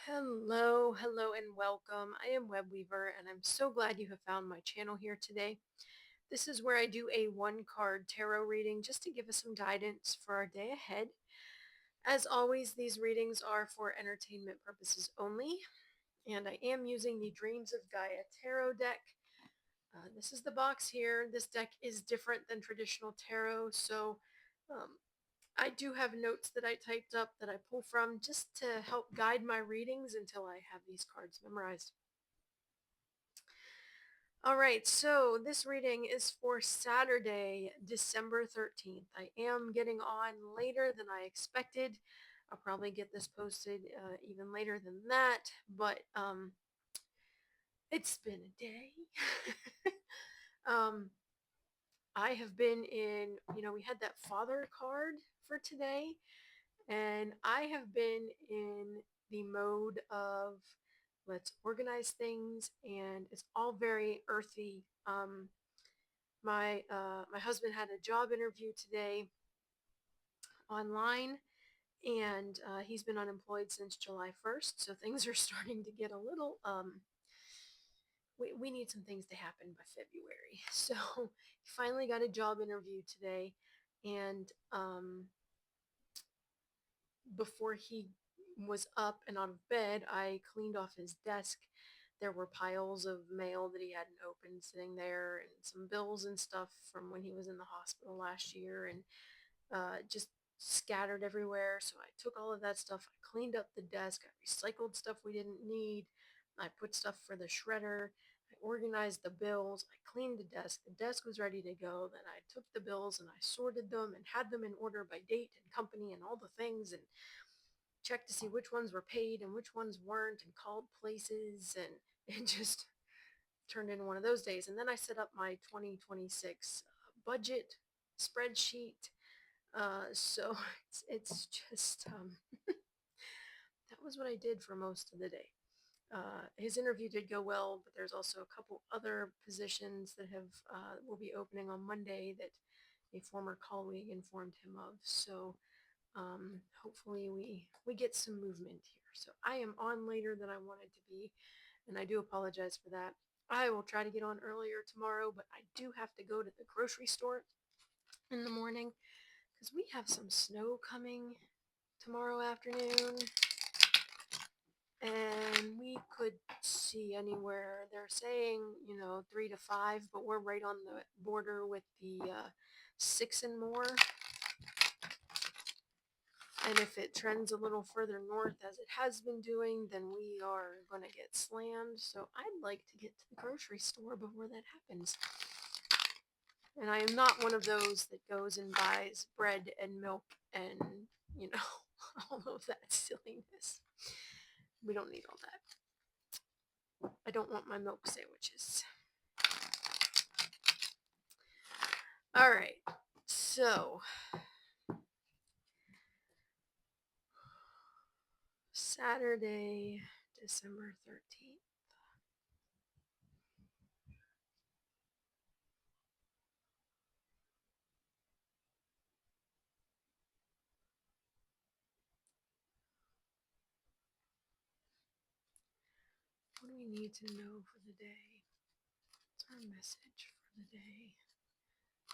Hello, and welcome. I am Web Weaver, and I'm so glad you have found my channel here today. This is where I do a one card tarot reading just to give us some guidance for our day ahead. As always, these readings are for entertainment purposes only, and I am using the Dreams of Gaia tarot deck. This is the box here. This deck is different than traditional tarot, so um, I do have notes that I typed up that I pull from just to help guide my readings until I have these cards memorized. All right, so this reading is for Saturday, December 13th. I am getting on later than I expected. I'll probably get this posted even later than that, but it's been a day. um, I have been we had that father card for today, and I have been in the mode of let's organize things, and it's all very earthy. My husband had a job interview today online, and he's been unemployed since July 1st, so things are starting to get a little we need some things to happen by February. So he finally got a job interview today, and before he was up and out of bed, I cleaned off his desk. There were piles of mail that he hadn't opened sitting there, and some bills and stuff from when he was in the hospital last year, and just scattered everywhere. So I took all of that stuff, I cleaned up the desk, I recycled stuff we didn't need, I put stuff for the shredder, I organized the bills, I cleaned the desk. The desk was ready to go. Then I took the bills and I sorted them and had them in order by date and company and all the things, and checked to see which ones were paid and which ones weren't, and called places, and it just turned into one of those days. And then I set up my 2026 budget spreadsheet. So it's just that was what I did for most of the day. His interview did go well, but there's also a couple other positions that have will be opening on Monday that a former colleague informed him of. So hopefully we get some movement here. So I am on later than I wanted to be, and I do apologize for that. I will try to get on earlier tomorrow, but I do have to go to the grocery store in the morning because we have some snow coming tomorrow afternoon, and we could see anywhere. They're saying 3 to 5, but we're right on the border with the 6 and more. And if it trends a little further north as it has been doing, then we are going to get slammed. So I'd like to get to the grocery store before that happens. And I am not one of those that goes and buys bread and milk and, you know, all of that silliness. We don't need all that. I don't want my milk sandwiches. All right. So, Saturday, December 13th. What do we need to know for the day? What's our message for the day?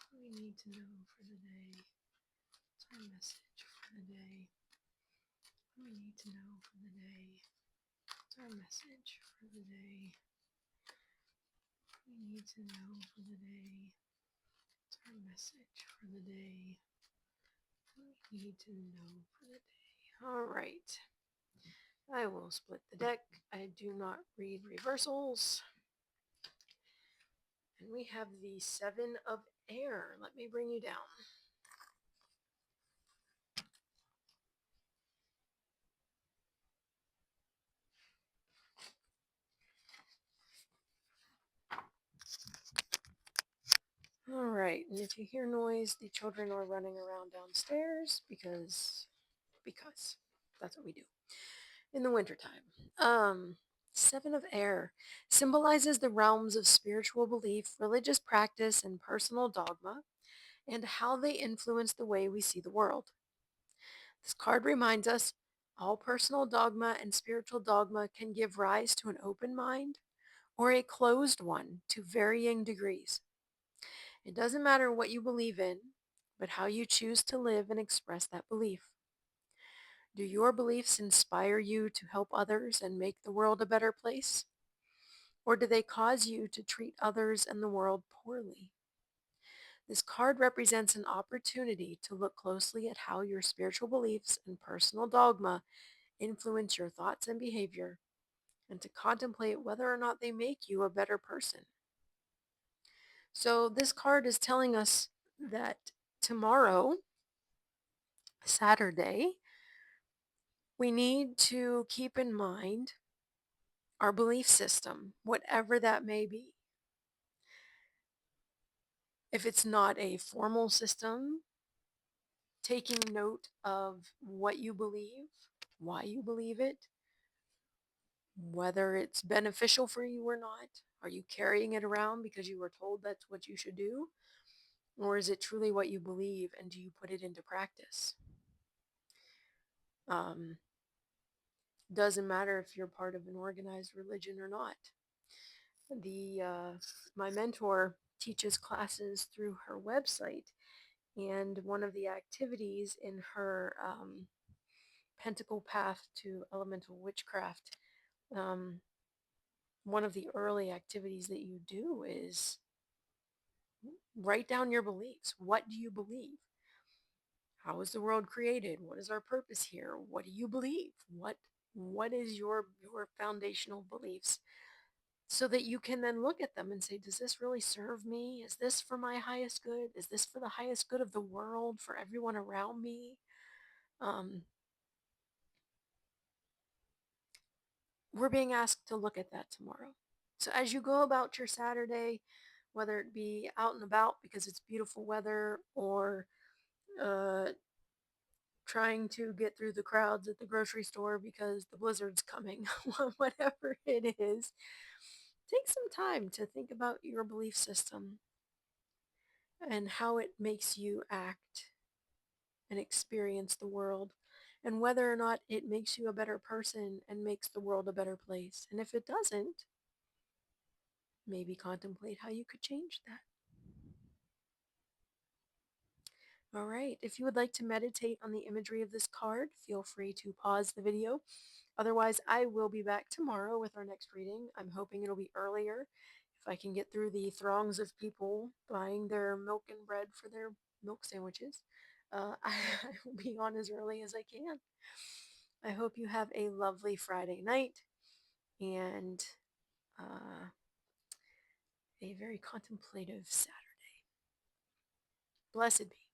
What do we need to know for the day? What's our message for the day? What do we need to know for the day? What's our message for the day? What do we need to know for the day? What's our message for the day? What do we need to know for the day? All right. I will split the deck. I do not read reversals. And we have the 7 of Air. Let me bring you down. All right, and if you hear noise, the children are running around downstairs because that's what we do in the wintertime. 7 of Air symbolizes the realms of spiritual belief, religious practice, and personal dogma, and how they influence the way we see the world. This card reminds us All personal dogma and spiritual dogma can give rise to an open mind or a closed one to varying degrees. It doesn't matter what you believe in, but how you choose to live and express that belief. Do your beliefs inspire you to help others and make the world a better place? Or do they cause you to treat others and the world poorly? This card represents an opportunity to look closely at how your spiritual beliefs and personal dogma influence your thoughts and behavior, and to contemplate whether or not they make you a better person. So, this card is telling us that tomorrow, Saturday, we need to keep in mind our belief system, whatever that may be. If it's not a formal system, taking note of what you believe, why you believe it, whether it's beneficial for you or not. Are you carrying it around because you were told that's what you should do? Or is it truly what you believe and do you put it into practice? Um, doesn't matter if you're part of an organized religion or not. My mentor teaches classes through her website, and one of the activities in her Pentacle Path to Elemental Witchcraft, um, one of the early activities that you do is write down your beliefs. What do you believe? How was the world created? What is our purpose here? What do you believe? What is your foundational beliefs? So that you can then look at them and say, does this really serve me? Is this for my highest good? Is this for the highest good of the world, for everyone around me? Um, we're being asked to look at that tomorrow. So as you go about your Saturday, whether it be out and about because it's beautiful weather or uh, trying to get through the crowds at the grocery store because the blizzard's coming, whatever it is, take some time to think about your belief system and how it makes you act and experience the world, and whether or not it makes you a better person and makes the world a better place. And if it doesn't, maybe contemplate how you could change that. All right, if you would like to meditate on the imagery of this card, feel free to pause the video. Otherwise, I will be back tomorrow with our next reading. I'm hoping it'll be earlier if I can get through the throngs of people buying their milk and bread for their milk sandwiches. I will be on as early as I can. I hope you have a lovely Friday night and uh, a very contemplative Saturday. Blessed be.